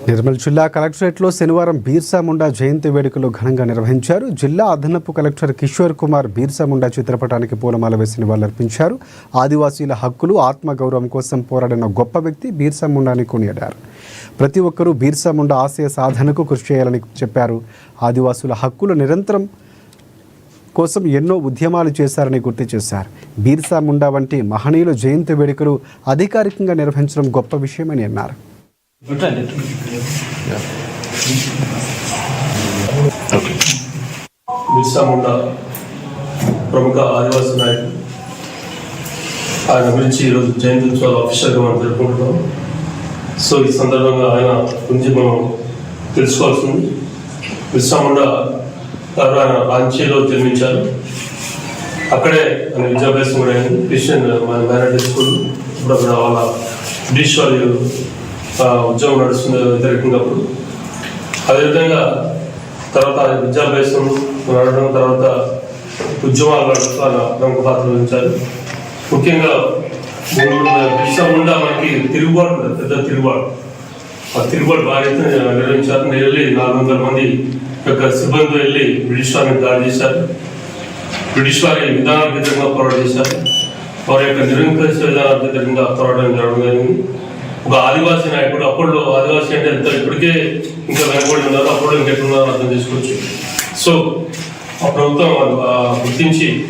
నిర్మల్ జిల్లా కలెక్టరేట్లో శనివారం బీర్సా ముండా జయంతి వేడుకలు ఘనంగా నిర్వహించారు. జిల్లా అదనపు కలెక్టర్ కిషోర్ కుమార్ బీర్సా ముండా చిత్రపటానికి పూలమాల వేసి నివాళులర్పించారు. ఆదివాసీల హక్కులు, ఆత్మగౌరవం కోసం పోరాడిన గొప్ప వ్యక్తి బీర్సా ముండాని కొనియాడారు. ప్రతి ఒక్కరూ బీర్సా ముండా ఆశయ సాధనకు కృషి చేయాలని చెప్పారు. ఆదివాసుల హక్కులు నిరంతరం కోసం ఎన్నో ఉద్యమాలు చేశారని గుర్తు చేశారు. బీర్సా ముండా వంటి మహనీయుల జయంతి వేడుకలు అధికారికంగా నిర్వహించడం గొప్ప విషయమని అన్నారు. బిర్సా ముండా ప్రముఖ ఆదివాసీ నాయకుడు, ఆయన గురించి ఈరోజు జయంతి ఉత్సవాలు అఫీషియల్గా మనం జరుపుకుంటున్నాం. సో ఈ సందర్భంగా ఆయన గురించి మనం తెలుసుకోవాల్సింది. బిర్సా ముండా గారు ఆయన రాంచీలో జన్మించారు. అక్కడే ఆయన విద్యాభ్యాసం కూడా అయింది. Christian minority school. ఇప్పుడు అక్కడ వాళ్ళ బ్రిటిష్ వాళ్ళు ఉద్యోగం నడుస్తుంది వ్యతిరేకంగా. అప్పుడు అదేవిధంగా తర్వాత విద్యాభ్యాసం నడవడం, తర్వాత ఉద్యమాలు నడుస్తూ ఆయన ప్రముఖ పాత్ర వహించారు. ముఖ్యంగా బిర్సా ముండా మనకి తిరుగుబాటు, పెద్ద తిరుగుబాటు, ఆ తిరుగుబాటు బాగా నిర్వహించారు. వెళ్ళి 400 మంది యొక్క సిబ్బంది వెళ్ళి బ్రిటిష్ వారిని దాడి చేశారు. బ్రిటిష్ వారి విధానాలకు వ్యతిరేకంగా పోరాటం చేశారు. వారి యొక్క నిరంకుశ విధానాలకు వ్యతిరేకంగా పోరాటం జరగడం జరిగింది. ఒక ఆదివాసీ నాయకుడు, అప్పుడు ఆదివాసీ అంటే ఎంత ఇప్పటికే ఇంకా వెనకబడి ఉన్నారు, అప్పుడు ఇంకెట్లున్నారో అర్థం చేసుకోవచ్చు. సో ఆ ప్రభుత్వం గుర్తించి